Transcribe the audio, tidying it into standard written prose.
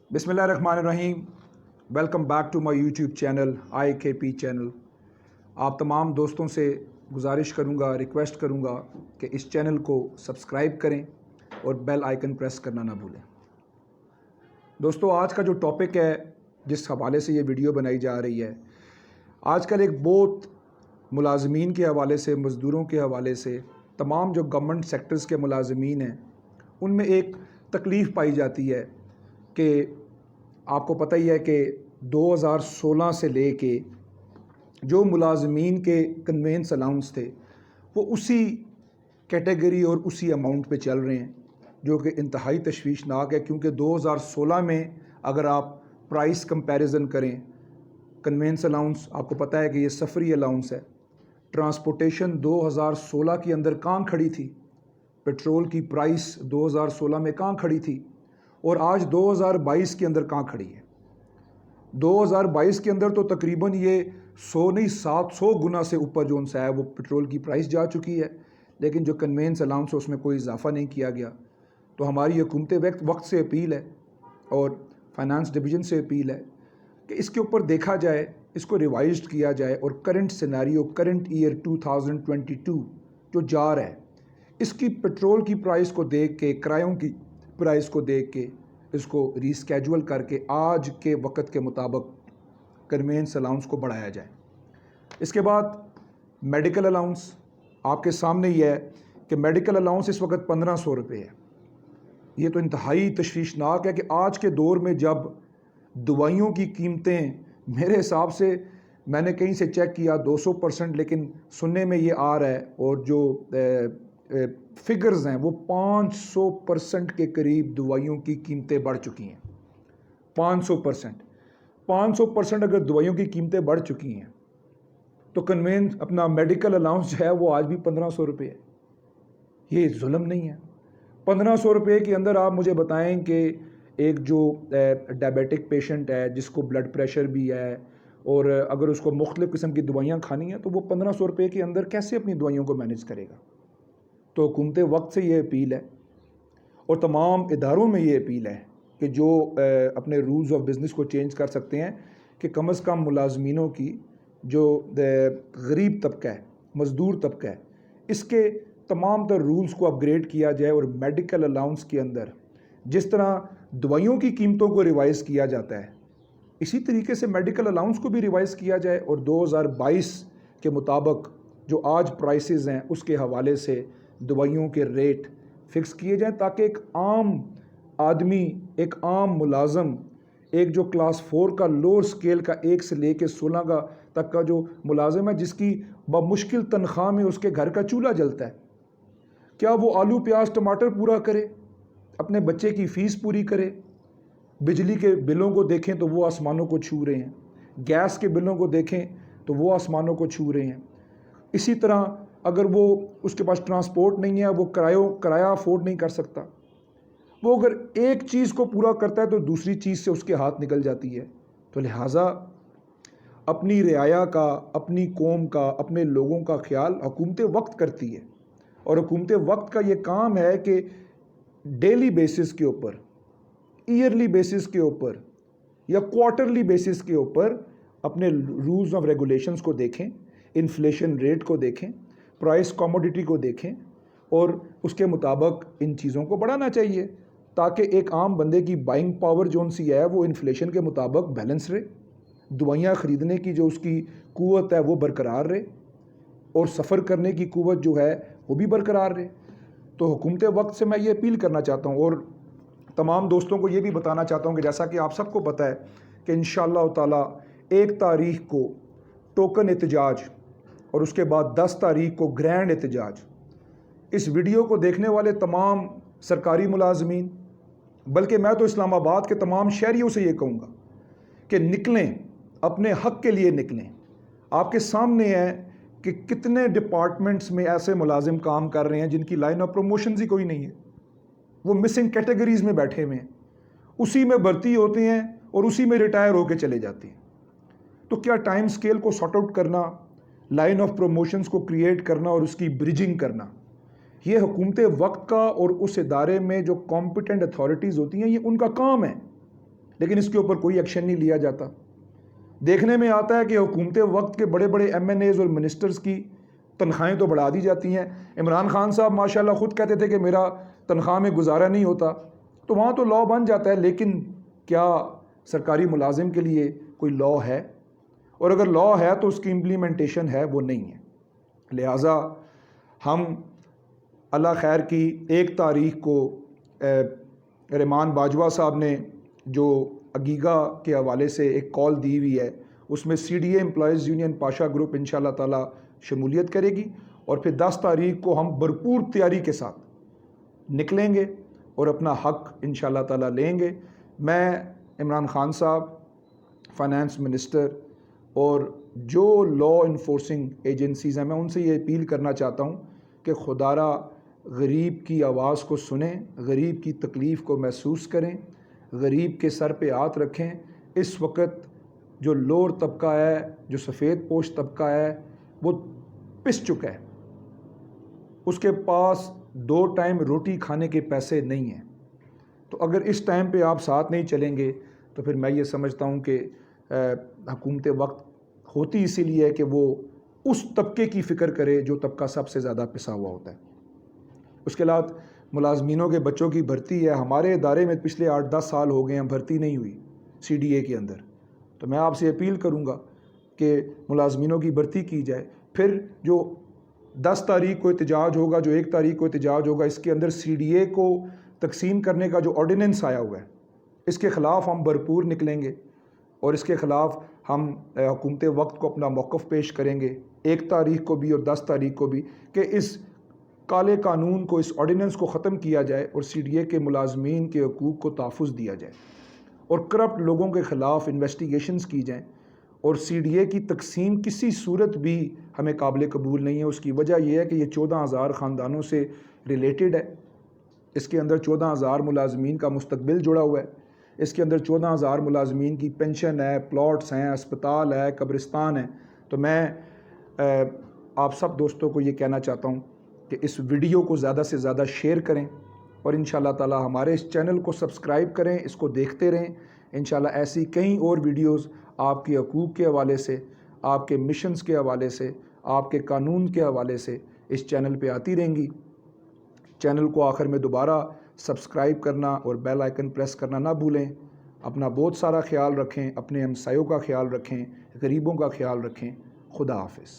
बिस्मिल्लाहिर्रहमानिर्रहीम। Welcome back to my YouTube channel IKP channel. आप तमाम दोस्तों से गुजारिश करूंगा, रिक्वेस्ट करूंगा कि इस चैनल को सब्सक्राइब करें और बेल आइकन प्रेस करना ना भूलें। दोस्तों, आज का जो टॉपिक है, जिस हवाले से ये वीडियो बनाई जा रही है, आजकल एक बहुत मुलाजमीन के हवाले से, मज़दूरों के हवाले से, तमाम जो गवर्नमेंट सेक्टर्स के मुलाजमीन हैं, उनमें एक तकलीफ़ पाई जाती है कि आपको पता ही है कि 2016 से ले के जो मुलाजमीन के कन्वेंस अलाउंस थे वो उसी कैटेगरी और उसी अमाउंट पे चल रहे हैं, जो कि इंतहाई तशवीशनाक है। क्योंकि 2016 में अगर आप प्राइस कंपैरिजन करें, कन्वेंस अलाउंस आपको पता है कि ये सफरी अलाउंस है। ट्रांसपोर्टेशन 2016 के अंदर कहाँ खड़ी थी, पेट्रोल की प्राइस 2016 में कहाँ खड़ी थी, और आज 2022 के अंदर कहाँ खड़ी है। 2022 के अंदर तो तकरीबन ये 100 नहीं 700 गुना से ऊपर जो उनसा है वो पेट्रोल की प्राइस जा चुकी है, लेकिन जो कन्वेंस अलाउंस है उसमें कोई इजाफा नहीं किया गया। तो हमारी हुकूमत वक्त से अपील है और फाइनेंस डिवीज़न से अपील है कि इसके ऊपर देखा जाए, इसको रिवाइज किया जाए और करंट सिनेरियो, करंट ईयर 2022 जो जा रहा है, इसकी पेट्रोल की प्राइस को देख के, किरायों की प्राइस को देख के इसको रीस्केजुअल करके आज के वक्त के मुताबिक कन्वेंस अलाउंस को बढ़ाया जाए। इसके बाद मेडिकल अलाउंस आपके सामने ही है कि मेडिकल अलाउंस इस वक्त 1500 रुपये है। ये तो इंतहाई तशवीशनाक है कि आज के दौर में जब दवाइयों की कीमतें, मेरे हिसाब से मैंने कहीं से चेक किया 200%, लेकिन सुनने में ये आ रहा है और जो फिगर्स हैं वो 500% के करीब दवाइयों की कीमतें बढ़ चुकी हैं। 500% अगर दवाइयों की कीमतें बढ़ चुकी हैं तो कन्वेंस अपना मेडिकल अलाउंस जो है वो आज भी 1500 रुपये है। ये जुल्म नहीं है? 1500 रुपये के अंदर आप मुझे बताएं कि एक जो डायबिटिक पेशेंट है, जिसको ब्लड प्रेशर भी है, और अगर उसको मुख्तलिफ़ किस्म की दवाइयाँ खानी हैं, तो वो 1500 रुपये के अंदर कैसे अपनी दवाइयों को मैनेज करेगा। तो हुकूमत वक्त से ये अपील है और तमाम इदारों में ये अपील है कि जो अपने रूल्स ऑफ बिज़नेस को चेंज कर सकते हैं कि कम अज़ कम मुलाजमीनों की जो गरीब तबका है, मज़दूर तबका है, इसके तमाम तर रूल्स को अपग्रेड किया जाए और मेडिकल अलाउंस के अंदर जिस तरह दवाइयों की कीमतों को रिवाइज़ किया जाता है, इसी तरीके से मेडिकल अलाउंस को भी रिवाइज़ किया जाए और 2022 के मुताबिक जो आज प्राइसेस हैं उसके हवाले से दवाइयों के रेट फिक्स किए जाएं, ताकि एक आम आदमी, एक आम मुलाजम, एक जो क्लास 4 का लोअर स्केल का 1 से लेके 16 का तक का जो मुलाजिम है, जिसकी बमुश्किल तनख्वाह में उसके घर का चूल्हा जलता है, क्या वो आलू प्याज टमाटर पूरा करे, अपने बच्चे की फ़ीस पूरी करे? बिजली के बिलों को देखें तो वो आसमानों को छू रहे हैं, गैस के बिलों को देखें तो वो आसमानों को छू रहे हैं। इसी तरह अगर वो उसके पास ट्रांसपोर्ट नहीं है, वो किराया अफोर्ड नहीं कर सकता, वो अगर एक चीज़ को पूरा करता है तो दूसरी चीज़ से उसके हाथ निकल जाती है। तो लिहाजा अपनी रियाया का, अपनी कौम का, अपने लोगों का ख्याल हुकूमत वक्त करती है, और हुकूमत वक्त का ये काम है कि डेली बेसिस के ऊपर, ईयरली बेसिस के ऊपर या क्वार्टरली बेसिस के ऊपर अपने रूल्स ऑफ रेगुलेशंस को देखें, इन्फ्लेशन रेट को देखें, प्राइस कमोडिटी को देखें और उसके मुताबिक इन चीज़ों को बढ़ाना चाहिए, ताकि एक आम बंदे की बाइंग पावर जो सी है वो इन्फ्लेशन के मुताबिक बैलेंस रहे, दवाइयाँ ख़रीदने की जो उसकी कुव्वत है वो बरकरार रहे, और सफ़र करने की कुव्वत जो है वो भी बरकरार रहे। तो हुकूमत वक्त से मैं ये अपील करना चाहता हूँ और तमाम दोस्तों को ये भी बताना चाहता हूँ कि जैसा कि आप सबको पता है कि इंशाअल्लाह ताला 1 तारीख को टोकन एहतजाज और उसके बाद 10 तारीख को ग्रैंड एहतजाज। इस वीडियो को देखने वाले तमाम सरकारी मुलाजमीन, बल्कि मैं तो इस्लामाबाद के तमाम शहरियों से ये कहूँगा कि निकलें, अपने हक़ के लिए निकलें। आपके सामने है कि कितने डिपार्टमेंट्स में ऐसे मुलाजिम काम कर रहे हैं जिनकी लाइन ऑफ प्रमोशन ही कोई नहीं है, वो मिसिंग कैटेगरीज़ में बैठे हुए हैं, उसी में भर्ती होते हैं और उसी में रिटायर होकर चले जाते हैं। तो क्या टाइम स्केल को सॉर्ट आउट करना, लाइन ऑफ प्रमोशंस को क्रिएट करना और उसकी ब्रिजिंग करना, ये हुकूमत वक्त का और उस इदारे में जो कॉम्पिटेंट अथॉरिटीज़ होती हैं, ये उनका काम है। لیکن اس کے اوپر کوئی ایکشن نہیں لیا جاتا۔ دیکھنے میں آتا ہے کہ حکومت وقت کے بڑے بڑے MNAs اور منسٹرز کی تنخواہیں تو بڑھا دی جاتی ہیں۔ عمران خان صاحب ماشاءاللہ خود کہتے تھے کہ میرا تنخواہ میں گزارا نہیں ہوتا، تو وہاں تو لا بن جاتا ہے، لیکن کیا سرکاری ملازم کے لیے کوئی لا ہے؟ اور اگر لا ہے تو اس کی امپلیمنٹیشن ہے وہ نہیں ہے۔ لہٰذا ہم اللہ خیر کی 1 تاریخ کو رحمان باجوہ صاحب نے جو اگیگا کے حوالے سے ایک کال دی ہوئی ہے، اس میں CDA employees union Pasha group انشاءاللہ تعالی شمولیت کرے گی، اور پھر 10 تاریخ کو ہم بھرپور تیاری کے ساتھ نکلیں گے اور اپنا حق انشاءاللہ تعالی لیں گے۔ میں عمران خان صاحب، فائنانس منسٹر اور جو لا انفورسنگ ایجنسیز ہیں، میں ان سے یہ اپیل کرنا چاہتا ہوں کہ خدا را غریب کی آواز کو سنیں، غریب کی تکلیف کو محسوس کریں، غریب کے سر پہ ہاتھ رکھیں۔ اس وقت جو لوور طبقہ ہے، جو سفید پوش طبقہ ہے، وہ پس چکا ہے، اس کے پاس 2 ٹائم روٹی کھانے کے پیسے نہیں ہیں۔ تو اگر اس ٹائم پہ آپ ساتھ نہیں چلیں گے تو پھر میں یہ سمجھتا ہوں کہ حکومت وقت ہوتی اسی لیے ہے کہ وہ اس طبقے کی فکر کرے جو طبقہ سب سے زیادہ پسا ہوا ہوتا ہے۔ اس کے بعد ملازمینوں کے بچوں کی بھرتی ہے، ہمارے ادارے میں پچھلے 8-10 سال ہو گئے ہیں بھرتی نہیں ہوئی CDA کے اندر، تو میں آپ سے اپیل کروں گا کہ ملازمینوں کی بھرتی کی جائے۔ پھر جو 10 تاریخ کو احتجاج ہوگا، جو 1 تاریخ کو احتجاج ہوگا، اس کے اندر CDA کو تقسیم کرنے کا جو آرڈیننس آیا ہوا ہے، اس کے خلاف ہم بھرپور نکلیں گے، اور اس کے خلاف ہم حکومت وقت کو اپنا موقف پیش کریں گے 1 تاریخ کو بھی اور 10 تاریخ کو بھی، کہ اس کالے قانون کو، اس آرڈیننس کو ختم کیا جائے اور CDA کے ملازمین کے حقوق کو تحفظ دیا جائے، اور کرپٹ لوگوں کے خلاف انویسٹیگیشنز کی جائیں۔ اور CDA کی تقسیم کسی صورت بھی ہمیں قابل قبول نہیں ہے۔ اس کی وجہ یہ ہے کہ یہ 14,000 خاندانوں سے ریلیٹڈ ہے، اس کے اندر 14,000 ملازمین کا مستقبل جڑا ہوا ہے، اس کے اندر 14,000 ملازمین کی پینشن ہے، پلاٹس ہیں، اسپتال ہے، قبرستان ہے۔ تو میں آپ سب دوستوں کو یہ کہنا چاہتا ہوں کہ اس ویڈیو کو زیادہ سے زیادہ شیئر کریں، اور انشاءاللہ تعالی ہمارے اس چینل کو سبسکرائب کریں، اس کو دیکھتے رہیں۔ انشاءاللہ ایسی کئی اور ویڈیوز آپ کے حقوق کے حوالے سے، آپ کے مشنز کے حوالے سے، آپ کے قانون کے حوالے سے اس چینل پہ آتی رہیں گی۔ چینل کو آخر میں دوبارہ سبسکرائب کرنا اور بیل آئیکن پریس کرنا نہ بھولیں۔ اپنا بہت سارا خیال رکھیں، اپنے ہمسایوں کا خیال رکھیں، غریبوں کا خیال رکھیں۔ خدا حافظ۔